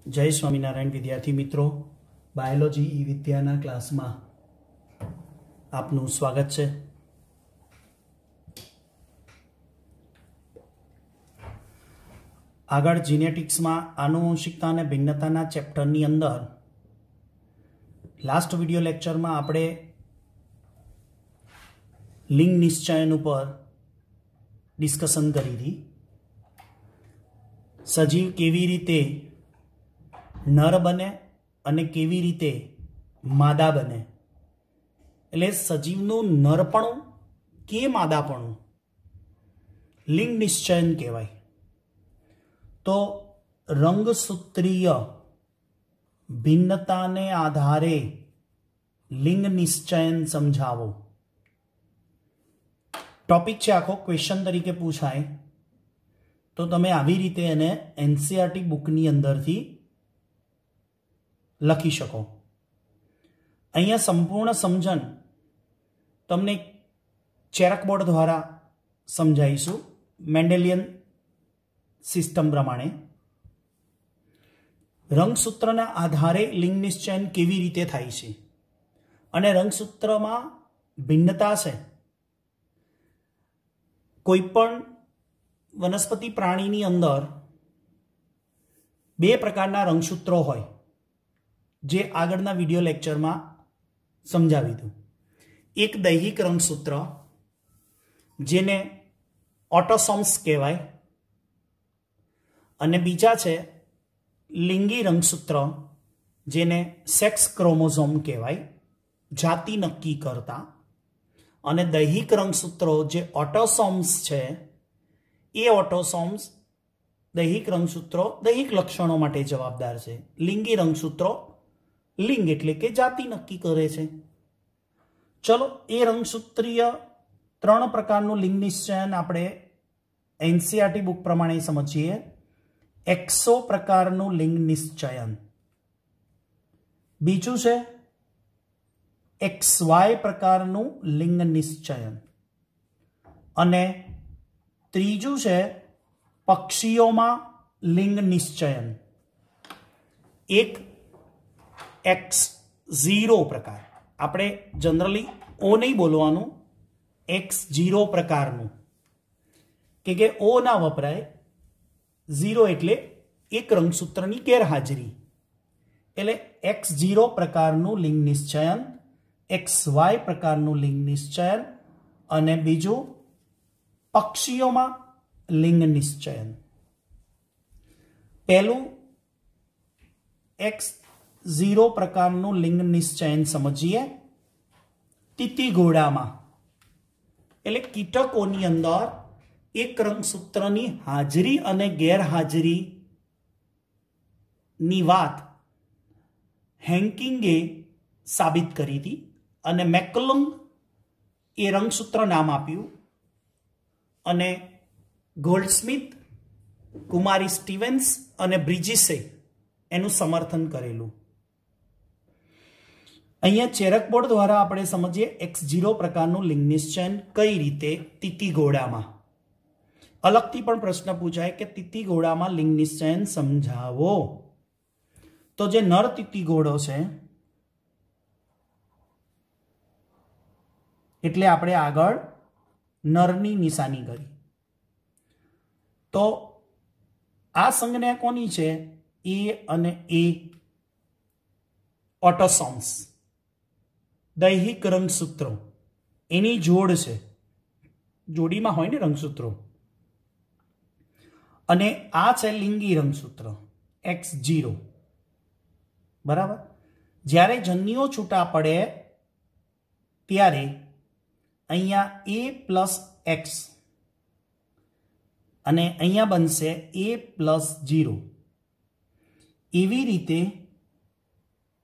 जय स्वामीनारायण विद्यार्थी मित्रों, बायोलॉजी ई विद्याना क्लास में आपनु स्वागत है। आगळ जीनेटिक्स में आनुवंशिकता ने भिन्नता चेप्टर नी अंदर लास्ट विडियो लेक्चर में आपणे लिंग निश्चयन पर डिस्कशन करी थी। सजीव केवी रीते नर बने अने केवी रीते मादा बने, एटले सजीवनु नरपणु के मादापणु लिंग निश्चयन कहेवाय। तो रंगसूत्रीय भिन्नता ने आधारे लिंग निश्चयन समझावो टॉपिक छे। आखो क्वेश्चन तरीके पूछाय तो तमे आवी रीते एने एनसीईआरटी बुकनी अंदरथी लखी शको। अहींया संपूर्ण समझन तमने चेरक बोर्ड द्वारा समझाईशुं। मेंडेलियन सिस्टम प्रमाणे रंगसूत्रना आधारे लिंग निश्चयन केवी रीते थाय छे अने रंगसूत्रमा भिन्नता छे। कोईपण वनस्पति प्राणीनी अंदर बे प्रकारना रंगसूत्रो होय, जे आगळना विडियो लेक्चर में समझावी दू। एक दैहिक रंगसूत्र जेने ऑटोसोम्स कहेवाय अने बीजा छे लिंगी रंगसूत्र जेने सेक्स क्रोमोसोम कहेवाय, जाति नक्की करता। अने दैहिक रंगसूत्रो जे ऑटोसोम्स छे ए ऑटोसोम्स दैहिक रंगसूत्रो दैहिक लक्षणों माटे जवाबदार छे। लिंगी रंगसूत्रो लिंग एटले के जाति नक्की करे छे। चलो ए रंगसूत्रीय त्रण प्रकारनु लिंग निश्चयन आपणे एनसीईआरटी बुक प्रमाणे समझीए। एक्सो प्रकारनु लिंग निश्चयन, बीजू छे एक्सवाय प्रकारनु लिंग निश्चयन अने त्रीजू छे पक्षीओमां लिंग निश्चयन। एक X0 प्रकार, आपणे जनरली ओ नहीं बोलवानुं, X0 प्रकारनु के ओ ना वपराय। 0 एटले एक रंगसूत्रनी गैरहाजरी, एटले X0 प्रकारनु लिंग निश्चयन, XY प्रकारनु लिंग निश्चयन अने बीजू पक्षीओमां लिंग निश्चयन। पहलू X0 प्रकारनु लिंग निश्चयन समझीए। तीतीघोड़ा में एटले कीटकोनी अंदर एक रंगसूत्रनी हाजरी अने गैरहाजरी नी वात हेंकिंगे साबित करी थी अने मैकलुंग ए रंगसूत्र नाम आप्युं अने गोल्डस्मिथ, कुमारी स्टीवेन्स अने ब्रिजिसे एनु समर्थन करेलू। अहींया चेरक बोर्ड द्वारा आपणे समझीए X0 प्रकारनु लिंग निश्चयन कई रीते तीतीघोड़ामां। अलगथी पण प्रश्न पूछाय के तीतीघोड़ामां लिंग निश्चयन समझावो। तो जे नर तीतीघोड़ो छे एटले आपणे आगळ नरनी निशानी करी। तो आ संज्ञा कोनी छे? ए अने ए ऑटोसोम्स दैहिक रंगसूत्रों एनी जोड़ छे। जोड़ी में होय ने रंगसूत्रों अने आ छे लिंगी रंगसूत्र X0 बराबर। ज्यारे जन्युओ छूटा पड़े त्यारे अहींया A प्लस X अने अहींया बनशे A प्लस 0। एवी रीते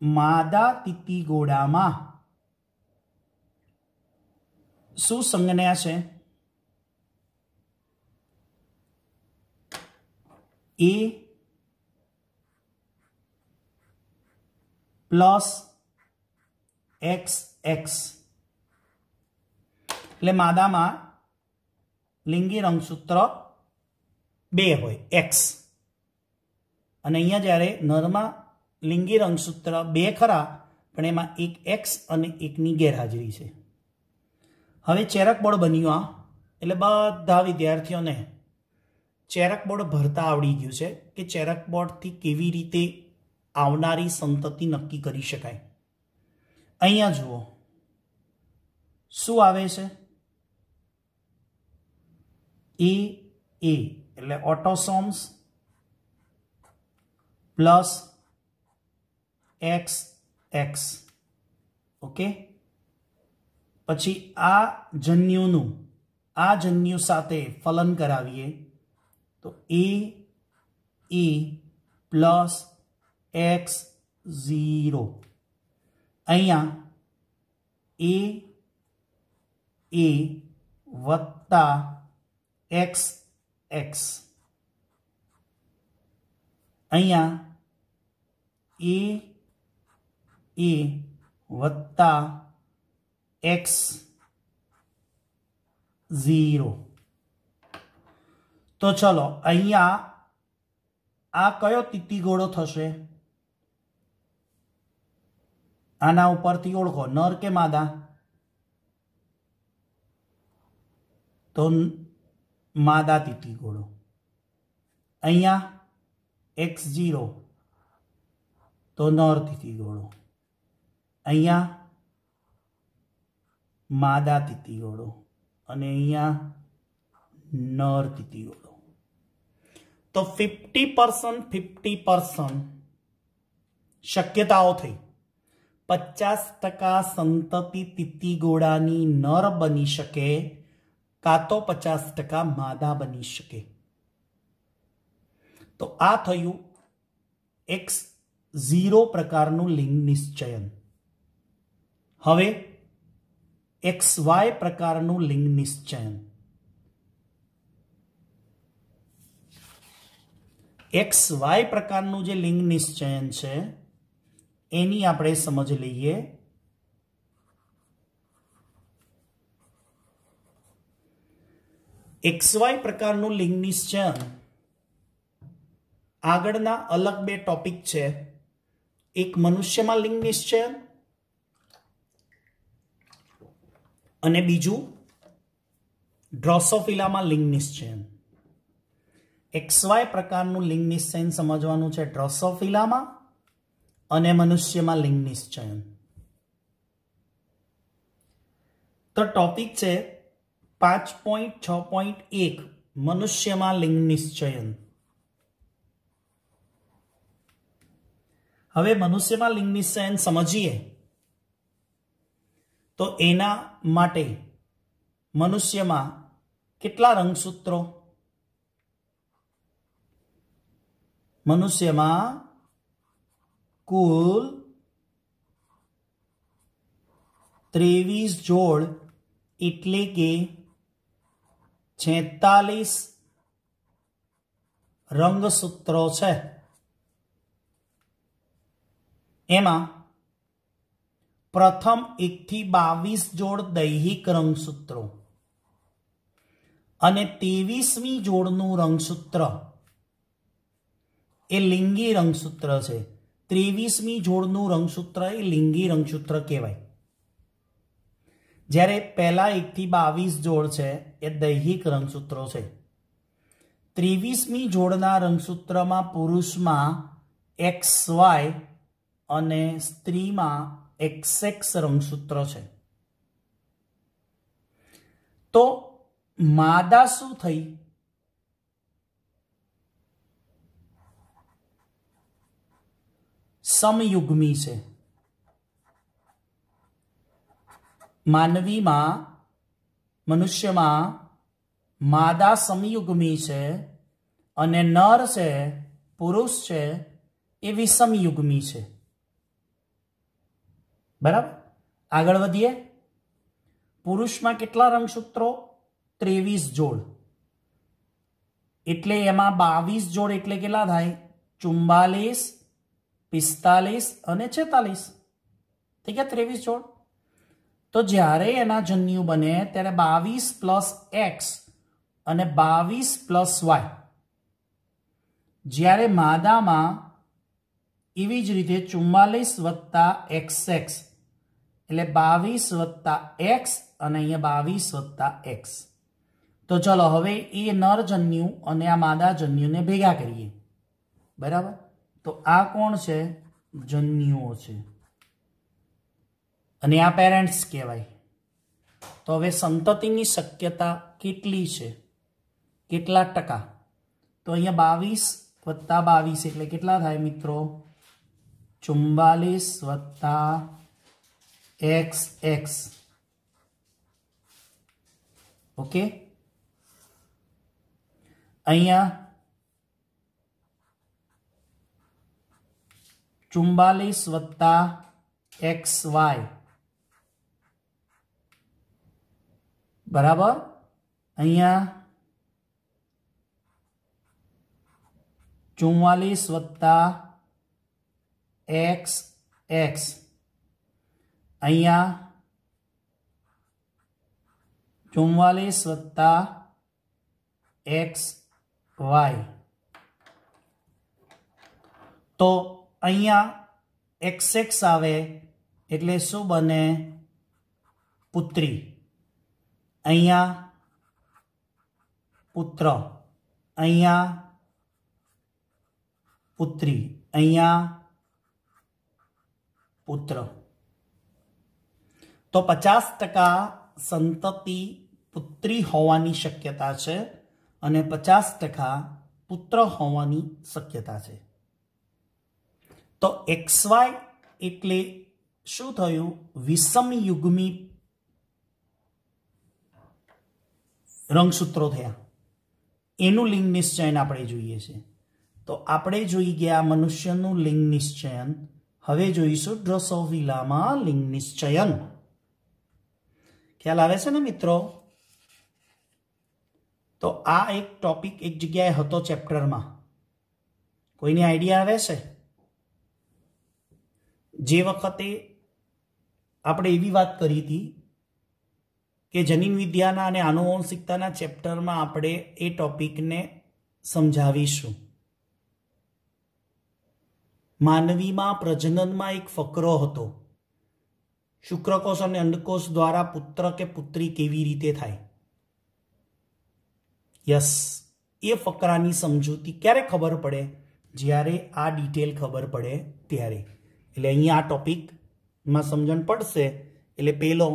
मादा तीतीघोड़ामां शुं संज्ञा छे? A प्लस XX એટલે માદામાં लिंगी रंगसूत्र 2 होय X અને અહીંયા જ્યારે નરમાં લિંગી રંગસૂત્ર બે ખરા, પણ એમાં એક એક્સ અને એકની ગેરહાજરી છે. હવે ચેરક બોર્ડ બન્યું આ, એટલે બધા વિદ્યાર્થીઓને ચેરક બોર્ડ ભરતા આવડી ગયું છે કે ચેરક બોર્ડથી કેવી રીતે આવનારી સંતતિ નક્કી કરી શકાય. અહીંયા જુઓ શું આવે છે, એ એટલે ઓટોસોમ્સ પ્લસ એક્સ એક્સ. ઓકે, પછી આ જન્યુ સાથે ફલન કરાવીએ તો એ પ્લસ એક્સ 0. અહીંયા એ વત્તા એક્સ એક્સ. અહીંયા એ વત્તા એક્સ 0. તો ચલો અહીંયા આ કયો તિથિગોળો થશે, આના ઉપરથી ઓળખો, નર કે માદા? તો માદા તિથિગોળો. અહીંયા x0 તો નર તિથિગોળો, અહીંયા માદા તિથિગોળો અને અહીંયા નર તિથિગોળો. તો 50% શક્યતાઓ થઈ. 50% સંતતિ તિથિગોળાની નર બની શકે, કાં તો 50% માદા બની શકે. તો આ થયું X0 પ્રકારનું લિંગ નિશ્ચયન. હવે XY પ્રકારનું લિંગ નિશ્ચયન. XY પ્રકારનું જે લિંગ નિશ્ચયન છે એની આપણે સમજ લઈએ. XY પ્રકારનું લિંગ નિશ્ચયન આગળના અલગ બે ટોપિક છે. એક મનુષ્યમાં લિંગ નિશ્ચયન અને બીજું ડ્રોસોફિલામાં લિંગ નિશ્ચયન. XY પ્રકારનું લિંગ નિશ્ચયન સમજવાનું છે ડ્રોસોફિલામાં અને મનુષ્યમાં લિંગ નિશ્ચયન. તો ટોપિક છે 5.6.1 મનુષ્યમાં લિંગ નિશ્ચયન. હવે મનુષ્યમાં લિંગ નિશ્ચયન સમજીએ તો એના માટે મનુષ્યમાં કેટલા રંગસૂત્રો? મનુષ્યમાં કુલ 23 જોડ એટલે કે 46 રંગસૂત્રો છે. એમાં પ્રથમ 1 થી 22 જોડ દૈહિક રંગસૂત્રો અને 23મી જોડનું રંગસૂત્ર એ લિંગી રંગસૂત્ર છે. 23મી જોડનું રંગસૂત્ર એ લિંગી રંગસૂત્ર કહેવાય. જ્યારે પહેલા 1 થી 22 જોડ છે એ દૈહિક રંગસૂત્રો છે. 23મી જોડના રંગસૂત્રમાં પુરુષમાં XY અને સ્ત્રીમાં XX રંગસૂત્ર છે. તો માદા શું થઈ? સમયુગ્મી છે. માનવીમાં મનુષ્યમાં માદા સમયુગ્મી છે અને નર છે પુરુષ છે એ વિષમયુગ્મી છે. બરાબર, આગળ વધીએ. પુરુષમાં કેટલા રંગસૂત્રો? 23 જોડ. એટલે એમાં 22 જોડ એટલે કેટલા થાય? 44, 45 અને 46. ઠીક છે, 23 જોડ. તો જ્યારે એના જન્યુ બને ત્યારે 22 પ્લસ એક્સ અને 22 પ્લસ વાય જ્યારે માદામાં એવી જ રીતે 44 + XX એટલે 22 + X અને અહીંયા 22 + X. તો ચલો હવે એ નરજન્યુ અને આ માદાજન્યુને ભેગા કરીએ. બરાબર. તો આ કોણ છે? જન્યુઓ છે અને આ પેરેન્ટ્સ કહેવાય. તો હવે સંતતિની શક્યતા કેટલી છે? કેટલા ટકા? તો અહીંયા 22 + 22 એટલે કેટલા થાય મિત્રો? 44 + XX. ઓકે. અહીંયા 44 + XY બરાબર. અહીંયા 44 + XX. અહીંયા 44 + XY. તો અહીંયા XX આવે એટલે શું બને? પુત્રી. અહીંયા પુત્ર, અહીંયા પુત્રી, અહીંયા પુત્ર. તો 50% સંતતિ પુત્રી હોવાની શક્યતા છે અને 50% પુત્ર હોવાની શક્યતા છે. તો XY એટલે શું થયું? વિષમયુગ્મી રંગસૂત્રો થયા. એનું લિંગ નિશ્ચયન આપણે જોઈએ છે. તો આપણે જોઈ ગયા મનુષ્યનું લિંગ નિશ્ચયન. હવે જોઈશું ડ્રોસોફિલામાં લિંગ નિશ્ચયન. ખ્યાલ આવે છે ને મિત્રો? તો આ એક ટોપિક એક જગ્યાએ હતો ચેપ્ટરમાં. કોઈને આઈડિયા આવે છે? જે વખતે આપણે એવી વાત કરી હતી કે જનીન વિદ્યાના અને આનુવંશિકતાના ચેપ્ટરમાં આપણે એ ટોપિકને સમજાવીશું. માનવીમાં પ્રજનનમાં એક ફકરો હતો. શુક્રકોષ અને અંડકોષ દ્વારા પુત્ર કે પુત્રી કેવી રીતે થાય. યસ, એ ફકરાની સમજૂતી ક્યારે ખબર પડે? જ્યારે આ ડિટેલ ખબર પડે ત્યારે. એટલે અહીંયા આ ટોપિકમાં સમજણ પડશે. એટલે પેલો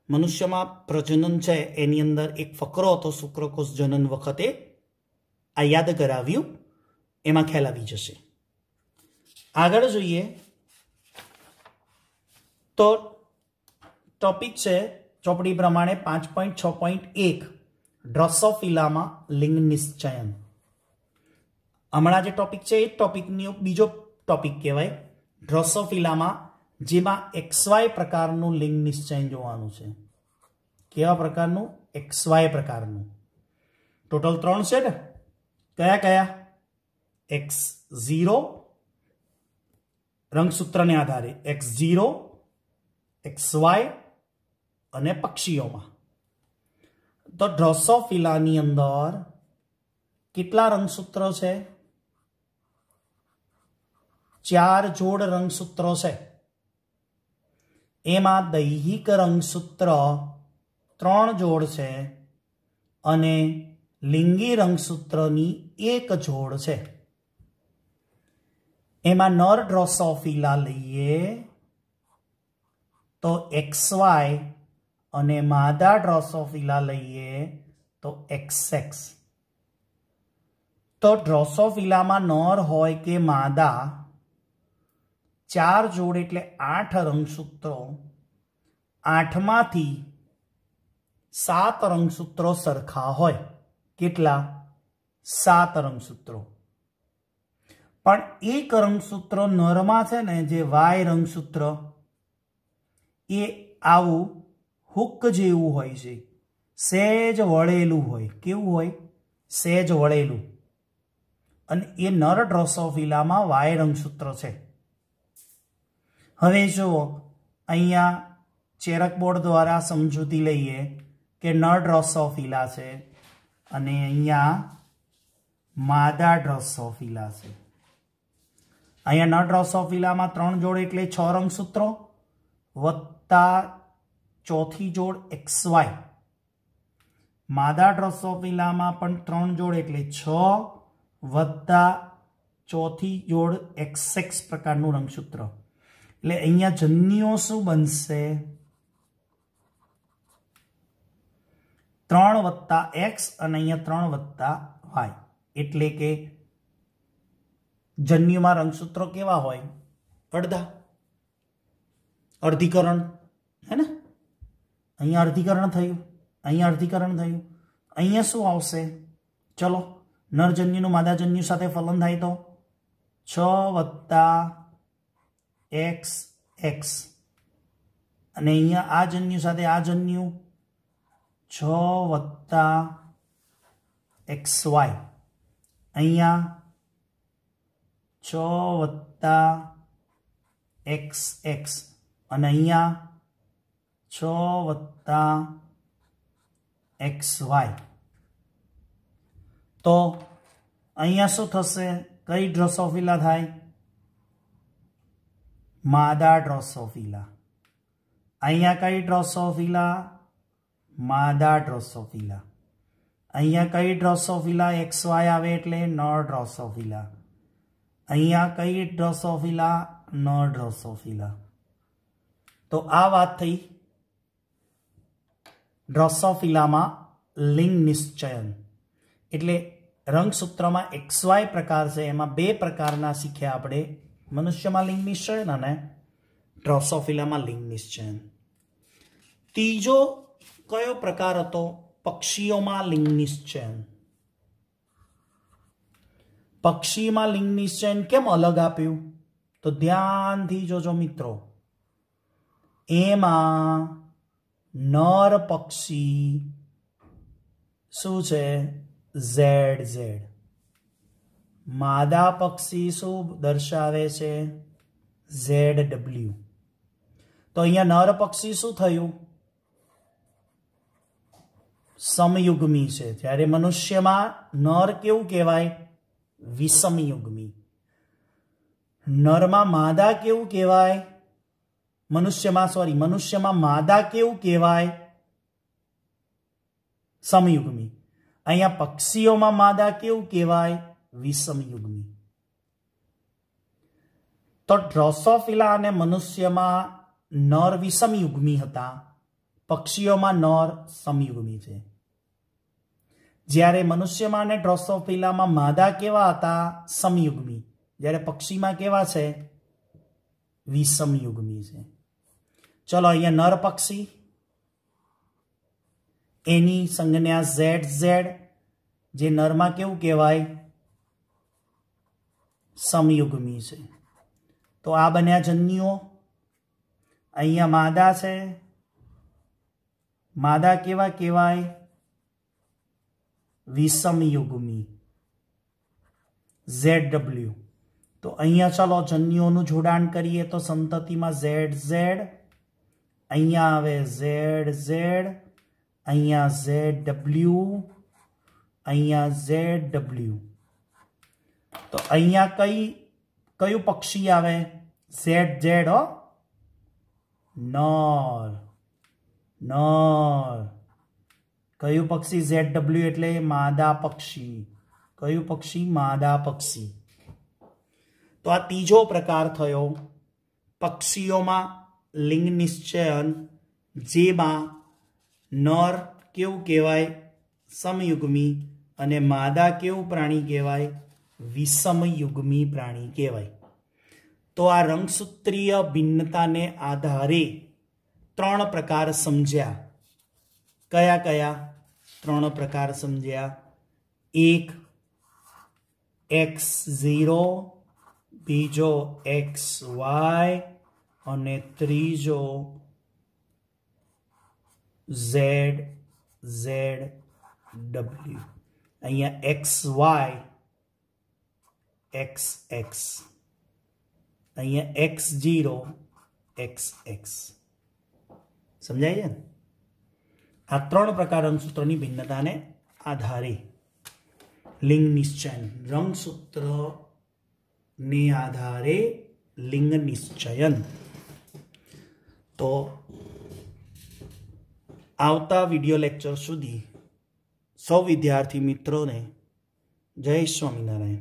મનુષ્યમાં પ્રજનન છે એની અંદર એક ફકરો હતો શુક્રકોષ જનન વખતે. આ યાદ કરાવ્યું, એમાં ખ્યાલ આવી જશે. આગળ જોઈએ તો ટોપિક છે ચોપડી પ્રમાણે 5.6.1 ડ્રોસોફિલામાં લિંગ નિશ્ચયન. હમણાં જે ટોપિક છે એ ટોપિકનો બીજો ટોપિક કહેવાય ડ્રોસોફિલામાં, જેમાં XY પ્રકારનું લિંગ નિશ્ચયન જોવાનું છે. કેવા પ્રકારનું? XY પ્રકારનું. ટોટલ 3 છે ને? કયા કયા? X0 રંગસૂત્રને આધારે, X0, XY અને પક્ષીઓમાં. તો ડ્રોસોફિલાની અંદર કેટલા રંગસૂત્રો છે? 4 જોડ રંગસૂત્રો છે. એમાં દૈહિક રંગસૂત્ર 3 જોડ છે અને લિંગી રંગસૂત્રની 1 જોડ છે. એમાં નર ડ્રોસોફિલા લઈએ તો XY અને માદા ડ્રોસોફિલા લઈએ તો XX. તો ડ્રોસોફિલામાં નર હોય કે માદા 4 જોડ એટલે 8 રંગસૂત્રો. 8માંથી 7 રંગસૂત્રો સરખા હોય. કેટલા? 7 રંગસૂત્રો. પણ એક રંગસૂત્ર નરમાં છે ને, જે Y રંગસૂત્ર, એ આવું હુક જેવું હોય છે. સહેજ વળેલું હોય. કેવું હોય? સહેજ વળેલું. અને એ નર ડ્રોસોફિલામાં Y રંગસૂત્ર છે. હવે જુઓ, અહીંયા ચેરક બોર્ડ દ્વારા સમજૂતી લઈએ કે નર ડ્રોસોફિલા છે અને અહીંયા मादा ड्रोसोफिला छे। अहींया न ड्रोसोफिला में 3 जोड़ एटले 6 रंगसूत्रों वत्ता चौथी जोड़ XY। मादा ड्रोसोफिला में पण 3 जोड़ एटले 6 वत्ता चौथी जोड़ XX प्रकारनुं रंगसूत्र। एटले अहींया जन्युओ शुं बनशे? 3 वत्ता X अने अहींया 3 वत्ता Y। एटले के जन्युमां रंगसूत्रों केवा होय? अर्धा अर्धीकरण है ने। अहींया अर्धीकरण थयुं, अहींया अर्धीकरण थयुं। अहींया शुं आवशे? चलो नरजन्युनुं मादाजन्यु साथे फलन थाय तो 6 वत्ता XX अने अहींया आ जन्यु साथे आ जन्यु 6 वत्ता XY। अहींया 6 वत्ता XX अने अहींया 6 वत्ता XY। तो अहींया शुं थशे? कई ड्रोसोफिला थाय? मादा ड्रोसोफिला। अहींया कई ड्रोसोफिला? मादा ड्रोसोफिला। अहींया कई ड्रोसोफिला? XY आवे एटले नर ड्रोसोफिला। अहींया कई ड्रोसोफिला? नर ड्रोसोफिला। तो आ वात थई ड्रोसोफिला में लिंग निश्चयन। एटले रंगसूत्र में XY प्रकार से एमां 2 प्रकारना शीख्या आपणे। मनुष्य में लिंग निश्चयन अने ड्रोसोफिला में लिंग निश्चयन। तीजो कयो प्रकार हतो? पक्षीओ में लिंग निश्चयन। पक्षी में लिंग निश्चयन केम अलग आप्युं? तो ध्यान थी जोजो मित्रों। एमां नर पक्षी शुं छे? ZZ। मादा पक्षी शुं दर्शावे छे? ZW। तो अहींया नर पक्षी शुं थयुं? समयुग्मी छे। त्यारे मनुष्य में नर केवुं कहेवाय? विषमयुग्मी। नर में मादा केवुं कहेवाय? मनुष्य में मादा केवुं कहेवाय? समयुग्मी। अहींया पक्षीओ में मादा केवुं कहेवाय? विषमयुग्मी। तो ड्रोसोफिला अने मनुष्य में नर विषमयुग्मी हता, पक्षीओ में नर समयुग्मी छे। ज्यारे मनुष्य में अने ड्रोसोफिला में मादा केवा हता? समयुग्मी। ज्यारे पक्षी में केवा छे? विषमयुग्मी छे। चलो अहींया नर पक्षी एनी संज्ञा ZZ, जे नर में केवुं कहेवाय? समयुग्मी छे। तो आ बन्या जन्युओ। अहींया मादा छे, मादा केवा कहेवाय? विषमयुग्मी ZW। तो अहींया चलो जन्युओनुं जोडाण करीए तो संतति में ZZ, अहींया आवे ZZ, अहींया ZW, अहींया ZW। तो अहींया कયું पक्षी आवे? ZZ हो, नर नर। कયું पक्षी? ZW एटले मादा पक्षी। कયું पक्षी? मादा पक्षी। तो आ तीजो प्रकार थयो पक्षीओ में लिंग निश्चयन, जेमां नर केवुं कहेवाय? समयुग्मी अने मादा केवुं प्राणी कहेवाय? विषमयुग्मी प्राणी कहेवाय। तो आ रंगसूत्रीय भिन्नता ने आधारे 3 प्रकार समझ्या। कया कया 3 प्रकार समझ्या? एक X0, बीजो XY और त्रीजो ZZW। अहींया XY XX, अहींया X0 XX। समझाय छे? आ 3 प्रकार रंगसूत्रोनी भिन्नता ने आधारे। लिंग निश्चयन, रंगसूत्र ने आधारे लिंग निश्चयन। तो आवता विडियो लेक्चर सुधी सौ विद्यार्थी मित्रों ने जय स्वामीनारायण।